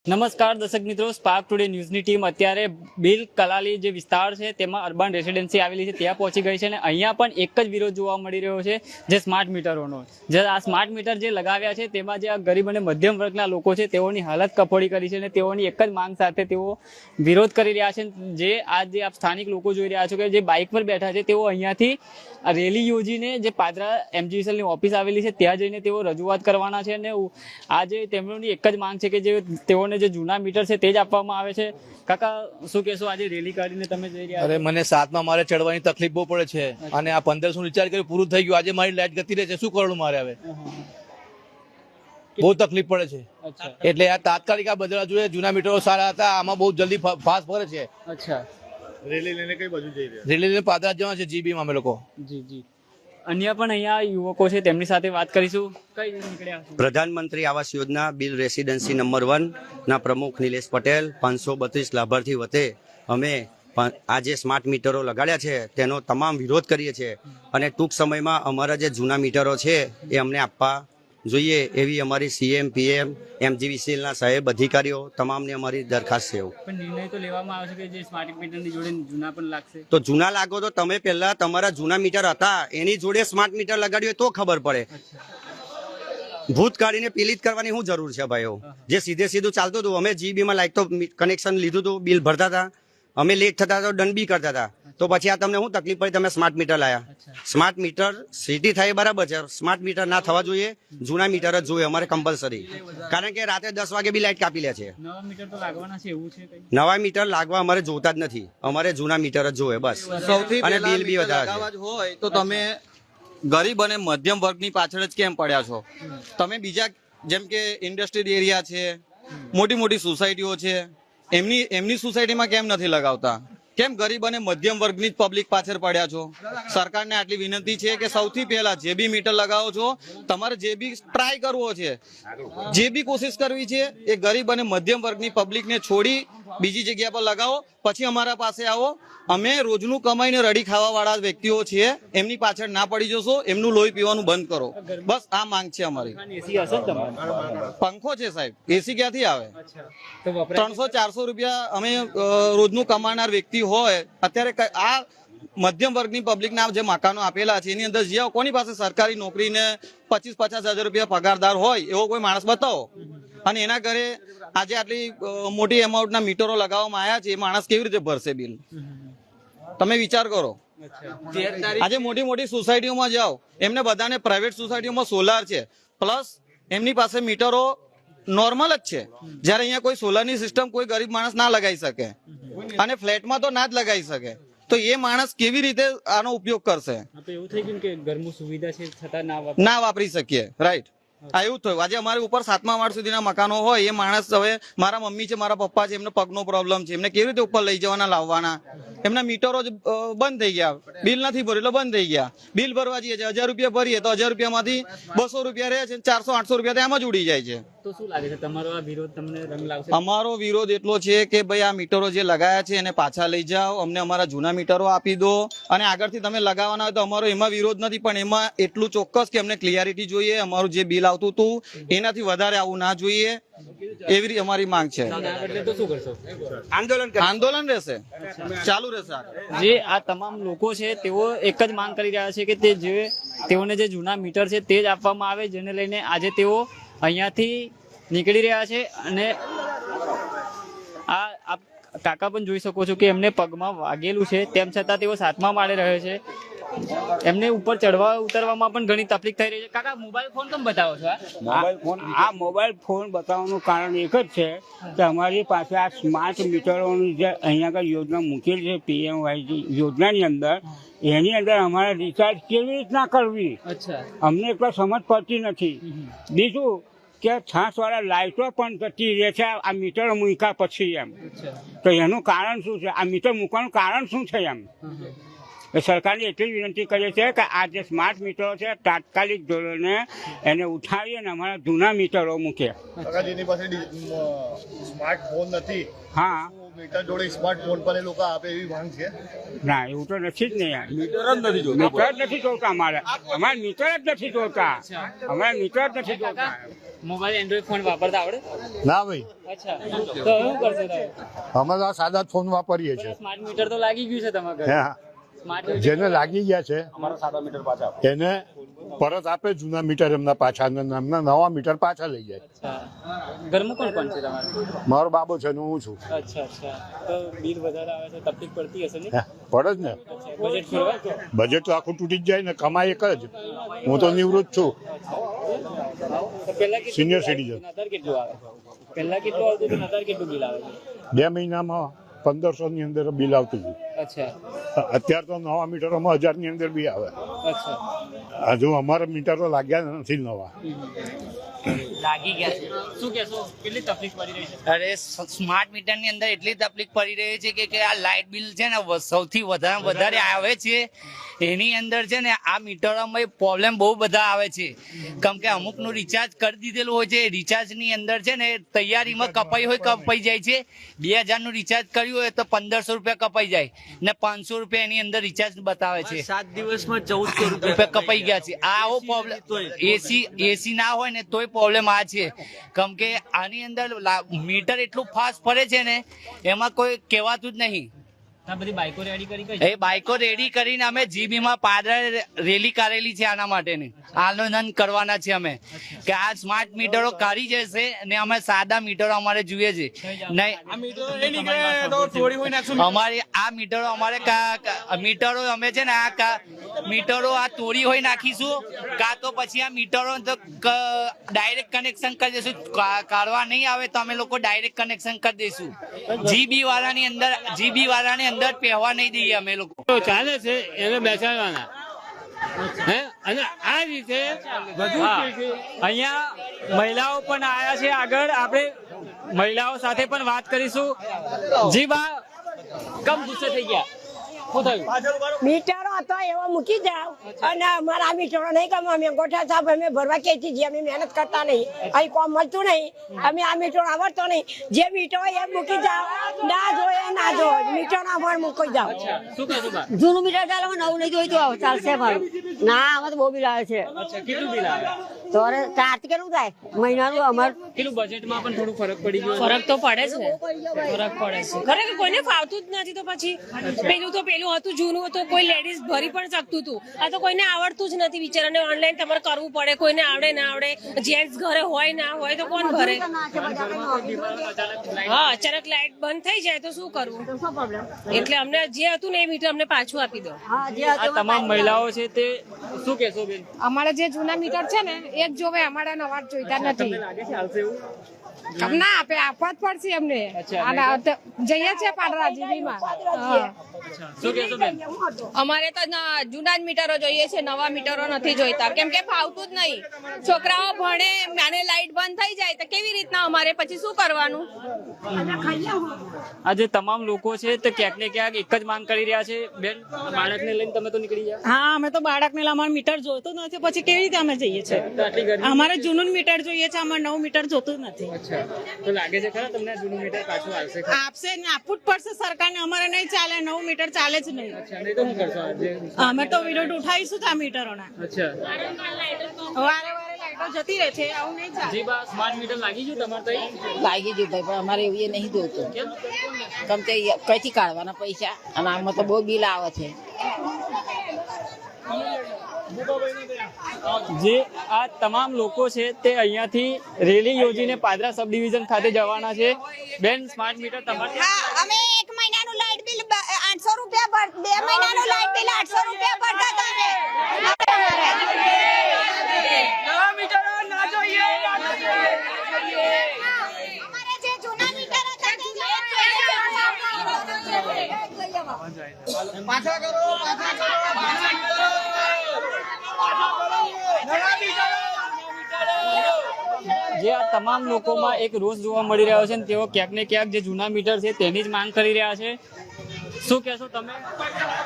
નમસ્કાર દર્શક મિત્રો, સ્પાર્ક ટુડે ન્યૂઝની ટીમ અત્યારે બિલ કલાલી જે વિસ્તાર છે તેમાં અર્બન રેસિડેન્સી આવેલી છે ત્યાં પહોંચી ગઈ છે અને અહીંયા પણ એક જ વિરોધ જોવા મળી રહ્યો છે જે સ્માર્ટ મીટરોનો. જે આ સ્માર્ટ મીટર જે લગાવ્યા છે તેમાં જે આ ગરીબ અને મધ્યમ વર્ગના લોકો છે તેઓની હાલત કફોડી કરી છે અને તેઓની એક જ માંગ સાથે તેઓ વિરોધ કરી રહ્યા છે. જે આજે આપ સ્થાનિક લોકો જોઈ રહ્યા છો કે જે બાઇક પર બેઠા છે તેઓ અહીંયાથી રેલી યોજીને જે પાદરા એમજીવીસીએલની ઓફિસ આવેલી છે ત્યાં જઈને તેઓ રજૂઆત કરવાના છે અને આજે તેમની એક જ માંગ છે કે જે તેઓને જે જૂના મીટર છે તે જ આપવામાં આવે છે. કાકા શું કહેશો, આજે રેલી કાઢીને તમે જઈ રહ્યા? અરે મને 7માં મારે ચડવાની તકલીફ બહુ પડે છે અને આ 1500 રિચાર્જ કર્યું પૂરું થઈ ગયું. આજે મારી લાઈટ જતી રહે છે, શું કરવું મારે હવે? બહુ તકલીફ પડે છે. એટલે આ તાત્કાલિક આ બદલવા જોઈએ. જૂના મીટરો સારા હતા, આમાં બહુ જલ્દી ફાસ્ટ ફરે છે. અચ્છા, રેલી લઈને કઈ બાજુ જઈ રહ્યા? રેલી લઈને પાદરા જવાના છે જીબી માં અમે લોકો. જી જી. અન્ય પણ અહીંયા યુવકો છે, તેમની સાથે વાત કરીશું. કઈ નીકળ્યા? પ્રધાનમંત્રી Awas Yojana bill residency number 1 ના પ્રમુખ નિલેશ પટેલ 532 લાભાર્થી વતે અમે આ જે સ્માર્ટ મીટરો લગાડ્યા છે તેનો તમામ વિરોધ કરીએ છીએ અને ટૂંક સમયમાં અમારા જે જૂના મીટરો છે એ અમને આપવા જોઈએ એવી અમારી સીએમ પીએમ એમજીવીસીએલના સાહેબ અધિકારીઓ તમામને અમારી દરખાસ્ત છે. પણ નિર્ણય તો લેવામાં આવશે કે જે સ્માર્ટ મીટરની જોડે જૂના પણ લાગશે. તો જૂના લાગો તો તમે પહેલા તમારા જૂના મીટર હતા એની જોડે સ્માર્ટ મીટર લગાડ્યું તો ખબર પડે. ભૂત કાઢીને પીલિત કરવાની શું જરૂર છે ભાઈઓ? જે સીધે સીધું ચાલતું હતું, અમે જીબીમાં લાઈટ તો કનેક્શન લીધું હતું, બિલ ભરતા હતા, અમે લેટ થતા તો દંડ બી કરતા હતા. તો પછી આ તમને શું તકલીફ પડી? તમે સ્માર્ટ મીટર લાયા. સ્માર્ટ મીટર સિટી થાય બરાબર છે, સ્માર્ટ મીટર ના થવા જોઈએ, જૂના મીટર જ જોઈએ અમારે કમ્પલસરી. કારણ કે રાતે 10 વાગે બી લાઈટ કાપી લે છે. નવા મીટર તો લાગવાના છે એવું છે? નવા મીટર લાગવા અમારે જોતા જ નથી, અમારે જૂના મીટર જ જોઈએ બસ. સૌથી અને પહેલા બિલ બી મીટર વધારે લગાવવા જ હોય તો તમે ગરીબ અને મધ્યમ વર્ગની પાછળ જ કેમ પડ્યા છો? તમે બીજા જેમ કે ઇન્ડસ્ટ્રીયલ એરિયા છે, મોટી મોટી સોસાયટીઓ છે, એમની સોસાયટીમાં કેમ નથી લગાવતા? કેમ ગરીબ અને મધ્યમ વર્ગની જ પબ્લિક પાછળ પડ્યા છો? સરકારને આટલી વિનંતી છે કે સૌથી પહેલા જે બી મીટર લગાવો છો તમારે જે બી ટ્રાય કરવો છે, જે બી કોશિશ કરવી છે એ ગરીબ અને મધ્યમ વર્ગની પબ્લિકને છોડી બીજી જગ્યા પર લગાવો, પછી અમારા પાસે આવો. અમે રોજનું કમાઈને રડી ખાવા વાળા વ્યક્તિઓ છીએ, એમની પાછળ ના પડી જશો, એમનું લોહી પીવાનું બંધ કરો. બસ આ માંગ છે અમારી. એસી હશે ને તમારે? પંખો છે સાહેબ, એસી ક્યાંથી આવે? 300-400 રૂપિયા અમે રોજનું કમાનાર વ્યક્તિ હોય, અત્યારે આ મધ્યમ વર્ગની પબ્લિકના જે મકાનો આપેલા છે એની અંદર જે કોની પાસે સરકારી નોકરીને 25-50 હજાર રૂપિયા પગારદાર હોય એવો કોઈ માણસ બતાવો, અને એના ઘરે આજે આટલી મોટી એમાઉન્ટના મીટરો લગાવવામાં આવ્યા છે, એ માણસ કેવી રીતે ભરશે બિલ? તમે વિચાર કરો. આજે મોટી મોટી સોસાયટીઓમાં જાઓ, એમને બધાને પ્રાઇવેટ સોસાયટીઓમાં સોલાર છે, પ્લસ એમની પાસે મીટરો નોર્મલ જ છે. જયારે અહીંયા કોઈ સોલારની સિસ્ટમ કોઈ ગરીબ માણસ ના લગાવી શકે અને ફ્લેટમાં તો ના જ લગાવી શકે, તો એ માણસ કેવી રીતે આનો ઉપયોગ કરશે? એવું થઈ ગયું કે ઘરમાં સુવિધા છે છતાં ના વાપરી શકીએ. રાઈટ, આ એવું થયું. આજે અમારે ઉપર 7મા માળ સુધીના મકાનો હોય, એ માણસ હવે મારા મમ્મી છે, મારા પપ્પા છે, એમને પગનો પ્રોબ્લેમ છે, એમને કેવી રીતે ઉપર લઈ જવાના લાવવાના? એમના મીટરો જ બંધ થઈ ગયા, બિલ નથી ભર્યું એટલે બંધ થઈ ગયા. બિલ ભરવા જઈએ છે 1000 રૂપિયા ભરીએ તો 1000 રૂપિયામાંથી 200 રૂપિયા રહે છે, 400-800 રૂપિયા એમ જ ઉડી જાય છે. તો શું લાગે છે તમારો આ વિરોધ તમને રંગ લાવશે? અમારો વિરોધ એટલો છે કે ભાઈ આ મીટરો જે લગાયા છે એને પાછા લઈ જાઓ, અમને અમારા જૂના મીટરો આપી દો, અને આગળથી તમે લગાવવાના હોય તો અમારો એમાં વિરોધ નથી, પણ એમાં એટલું ચોક્કસ કે અમને ક્લિયરિટી જોઈએ. અમારું જે બિલ આવતું હતું એનાથી વધારે આવું ના જોઈએ, એવી અમારી માંગ છે. તો શું કરશો? આંદોલન રહેશે, ચાલુ રહેશે. જે આ તમામ લોકો છે તેઓ એક જ માંગ કરી રહ્યા છે કે તેઓને જે જૂના મીટર છે તે જ આપવામાં આવે, જેને લઈને આજે તેઓ અહીંયાથી નીકળી રહ્યા છે. અને આ કાકા પણ જોઈ શકો છો કે એમને પગમાં વાગેલું છે, તેમ છતાં તેઓ 7મા માળે રહે છે. એમને ઉપર ચડવા ઉતરવામાં પણ ઘણી તકલીફ થઈ રહી છે. કાકા મોબાઈલ ફોન કેમ બતાવો છો? મોબાઈલ ફોન બતાવવાનું કારણ એક જ છે કે અમારી પાસે આ સ્માર્ટ મીટરોની જે અહીંયા આગળ યોજના મૂકેલી છે પીએમવાય યોજનાની અંદર, એની અંદર અમારે રિચાર્જ કેવી રીતના કરવી અમને એટલો સમજ પડતી નથી. બીજું કે 6વાળા લાઇટો પણ જતી રહે છે આ મીટર મૂક્યા પછી. એમ તો એનું કારણ શું છે? આ મીટર મૂકવાનું કારણ શું છે? એમ સરકારને એટલી જ વિનંતી કરીએ છીએ કે આ જે સ્માર્ટ મીટરો છે તાત્કાલિક ધોરણે એને ઉઠાવી અને અમારા જૂના મીટરો મૂકે. કાકા જેની પાસે સ્માર્ટફોન નથી, હા, મીટર જોડે સ્માર્ટફોન પર એ લોકો આપે એવી માંગ છે. ના એવું તો નથી જ નહીં યાર. મીટર જ નથી જોતા અમારે મીટર જ નથી જોતા. મોબાઈલ એન્ડ્રોઈડ ફોન વાપરતા આવડે? ના ભાઈ, અચ્છા, તો શું કરશો તમે? અમે તો આ સાદા જ ફોન વાપરીએ છીએ. સ્માર્ટ મીટર તો લાગી ગયું છે તમારા ઘરે. હા, સ્માર્ટ જેને લાગી ગયા છે એને પરત આપે જૂના મીટર એમના પાછા, અને એમના નવા મીટર પાછા લઈ જાય. અચ્છા, ઘરમાં કોણ કોણ છે તમારે? મારો બાબો છે ને હું છું. અચ્છા, તો બિલ વધારે આવે છે, તકલીફ પડતી હશે ને? હા, પડે જ ને. બજેટ છોડવા? બજેટ તો આખું તૂટી જ જાય ને, કમાઈ એક જ. હું તો નિવૃત્ત છું, તો પહેલા કેટલું સિનિયર બિલ સિટીઝન. આવતું? અત્યારે કેટલું આવે? પહેલા કેટલું આવતું હતું, અત્યારે કેટલું બિલ આવે છે? 2 મહિનામાં 1500 ની અંદર બિલ આવતું હતું. અચ્છા, અત્યારે તો નવા મીટરોમાં 1000 ની અંદર બી આવે. અચ્છા, હજુ અમારા મીટરો લાગ્યા નથી નવા. લાગી ગયા છે. શું કહેશો, કેટલી તકલીફ પડી રહી છે? અરે સ્માર્ટ મીટર ની અંદર એટલી તકલીફ પડી રહી છે કે આ લાઇટ બિલ છે ને સૌથી વધારે આવે છે. એની અંદર છે ને આ મીટરોમાં પ્રોબ્લેમ બહુ બધા આવે છે, કેમ કે અમુકનું રિચાર્જ કરી દીધેલું હોય છે. રિચાર્જની અંદર છે ને તૈયારીમાં કપાઈ જાય છે. 2000 નું રિચાર્જ કર્યું હોય તો 1500 રૂપિયા કપાઈ જાય ને 500 રૂપિયા એની અંદર રિચાર્જ બતાવે છે. 7 દિવસમાં 1400 રૂપિયા કપાઈ ગયા છે. આવો પ્રોબ્લેમ એસી ના હોય ને તોય પ્રોબ્લેમ આ છે, કેમ કે આની અંદર મીટર એટલું ફાસ્ટ ફરે છે ને એમાં કોઈ કહેવાતું જ નહીં. આ બધી બાઈકો રેડી કરી કઈ? એ બાઈકો રેડી કરીને અમે જીબી માં પાદરા રેલી કાઢેલી છે આના માટેની. આંદોલન કરવાના છે અમે કે આ સ્માર્ટ મીટરો કાઢી જશે ને અમે સાદા મીટરો અમારે જોઈએ છે. નહીં, અમારે આ મીટરો મીટરો અમે છે ને આ મીટરો આ તોડી હોય નાખીશું, કાં તો પછી આ મીટરો ડાયરેક્ટ કનેક્શન કરી દઈશું. કાઢવા નહીં આવે તો અમે લોકો ડાયરેક્ટ કનેક્શન કરી દઈશું. જીબી વાળાની અંદર અંદર પહેવા નહીં દઈએ અમે લોકો. ચાલે છે એને બેસાડવાના. અને આ રીતે અહીંયા મહિલાઓ પણ આયા છે આગળ. આપણે મહિલાઓ સાથે પણ વાત કરીશું. જી બા, કમ ગુસ્સે થઈ ગયા? શું થયું? મીટરો હતો એવો મૂકી જાવ અને અમારા આ મીટરો નહીં ગમે. અમે ગોઠા સાહેબ અમે ભરવા ક્યાંથી જઈએ, અમે મહેનત કરતા નહીં, અહીં કોમ મળતું નહીં, અમે આ મીટરો આવડતો નહીં. જે મીટરો એ મૂકી જાવ, ના જોઈએ ના જોઈએ, મીટરો અમારે મૂકી જાવ. શું કહેશું બા? જૂનું મીટર ચાલે, નવું નહીં જોયું તો ચાલશે મારું. ના, આમાં તો બહુ બિલ આવે છે. અચ્છા, કેટલું બિલ આવે? તો ચાર્જ કેટલું થાય મહિનાનું? અમારું કેટલું બજેટમાં પણ થોડું ફરક પડી ગયો? ફરક તો પડે છે, ફરક પડે છે. ખરેખર કોઈને ફાવતું જ નથી. તો પછી પેલું હતું જૂનું તો કોઈ લેડીઝ ભરી પણ શકતું હતું. આ તો કોઈને આવડતું જ નથી બિચારાને. ઓનલાઈન તમારે કરવું પડે. કોઈને આવડે ના આવડે, જેન્ટ્સ ઘરે હોય ના હોય તો કોણ ભરે? હા, અચાનક લાઈટ બંધ થઈ જાય તો શું કરવું? એટલે અમને જે હતું ને એ મીટર અમને પાછું આપી દો. આ તમામ મહિલાઓ છે તે શું કહેશો બેન? અમારે જે જૂના મીટર છે ને એ જ જોવે, અમારા નવા જોઈતા નથી. લાગે છે હાલશે એવું? ના આપે, આપવા જ પડશે અમને. જઈએ છીએ પાડરા જીબીમાં. શું કહેશો બેન? અમારે તો જૂના જ મીટરો જોઈએ છે, નવા મીટરો નથી જોઈતા, કેમ કે ફાવતું જ નહીં. છોકરાઓ ભણે અને લાઈટ બંધ થઈ જાય તો કેવી રીતના અમારે પછી શું કરવાનું? આ જે તમામ લોકો છે તે ક્યાંક ને ક્યાંક એક જ માંગ કરી રહ્યા છે. બેન, બાળકને લઈને તમે તો નીકળી ગયા? હા, અમે તો બાળકને અમારે મીટર જોતું નથી, પછી કેવી રીતે અમે જઈએ છીએ? અમારે જૂનું મીટર જોઈએ છે, અમારે નવું મીટર જોતું નથી. તો લાગે છે ખરા તમને જૂનું મીટર પાછું આવશે? આપશે ને, આપવું જ પડશે સરકારને. અમારે નહીં ચાલે, નવું મીટર ચાલે જ નહીં. નહીં તો શું કરશો આજે? અમે તો વિરોધ ઉઠાવીશું આ મીટરોના. અચ્છા, વારે લાઈટો જતી રહે છે, આવું નહીં ચાલે. જી બા, સ્માર્ટ મીટર લાગી ગયું તમારે તો? લાગી ગયું ભાઈ, પણ અમારે એવું નહીં જોતું. કેમ કે કઈથી કાઢવાના પૈસા, અને આમાં તો બહુ બિલ આવે છે. જે આ તમામ લોકો છે તે અહીંયાથી રેલી યોજીને પાદરા સબ ડિવિઝન ખાતે જવાના છે. બેન, સ્માર્ટ મીટર તમારે? અમે 1 મહિનાનું લાઈટ બિલ 800 રૂપિયા 2 મહિનાનું લાઈટ બિલ 800 રૂપિયા ભરતા હતા. નવા મીટરો ના જોઈએ. અમારે જે જૂના મીટર હતા તે પાછા કરો. જે આ તમામ લોકોમાં એક રોષ જોવા મળી રહ્યો છે, તેઓ ક્યાંક ને ક્યાંક જે જૂના મીટર છે તેની જ માંગ કરી રહ્યા છે. શું કહેશો તમે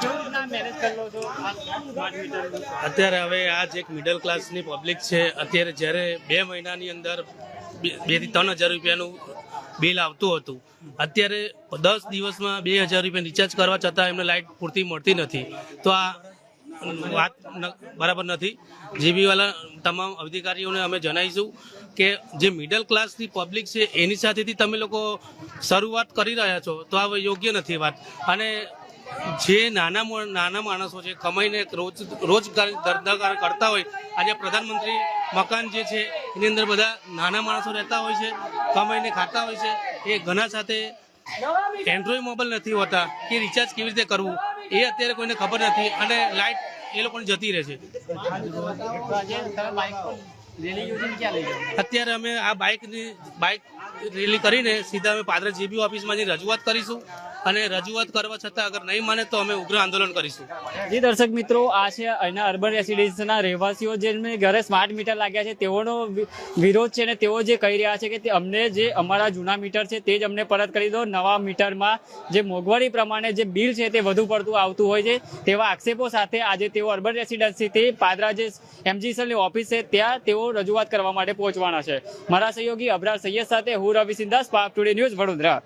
કેવી રીતના મેનેજ કરી લો છો આ સ્માર્ટ મીટર? અત્યારે હવે આ જે એક મિડલ ક્લાસની પબ્લિક છે, અત્યારે જ્યારે 2 મહિનાની અંદર 2 થી 3 હજાર રૂપિયાનું બિલ આવતું હતું, અત્યારે 10 દિવસમાં 2000 રૂપિયા રિચાર્જ કરવા છતાં એમને લાઇટ પૂરતી મળતી નથી. તો આ વાત બરાબર નથી. જીબી વાળા તમામ અધિકારીઓને અમે જણાવીશું કે જે મિડલ ક્લાસની પબ્લિક છે એની સાથેથી તમે લોકો શરૂઆત કરી રહ્યા છો, તો આ યોગ્ય નથી વાત. અને જે નાના માણસો છે, કમાઈને રોજગાર ધંધા કરતા હોય, આજે પ્રધાનમંત્રી મકાન જે છે એની અંદર બધા નાના માણસો રહેતા હોય છે, કમાઈને ખાતા હોય છે. એ ઘણા સાથે એન્ડ્રોઈડ મોબાઈલ નથી હોતા કે રિચાર્જ કેવી રીતે કરવું એ અત્યારે કોઈને ખબર નથી, અને લાઇટ એ લોકોને જતી રહે છે. અત્યારે અમે આ બાઇક રેલી કરીને સીધા અમે પાદરા જીબી ઓફિસમાં જઈને રજૂઆત કરીશું, અને રજૂઆત કરવા છતાં અગર નહીં માને તો અમે ઉગ્ર આંદોલન કરીશું. જી દર્શક મિત્રો, આ છે અહીંના અર્બન રેસિડેન્સના રહેવાસીઓ જેમને ઘરે સ્માર્ટ મીટર લાગ્યા છે તેઓનો વિરોધ છે, અને તેઓ જે કહી રહ્યા છે કે અમને જે અમારા જૂના મીટર છે તે જ અમને પરત કરી દો. નવા મીટરમાં જે મોંઘવારી પ્રમાણે જે બિલ છે તે વધુ પડતું આવતું હોય છે તેવા આક્ષેપો સાથે આજે તેઓ અર્બન રેસિડેન્સીથી પાદરા જે MGSLની ઓફિસ છે ત્યાં તેઓ રજૂઆત કરવા માટે પહોંચવાના છે. મારા સહયોગી અબરાર સૈયદ સાથે હું Ravi Sindha, spark today news, Vadodara.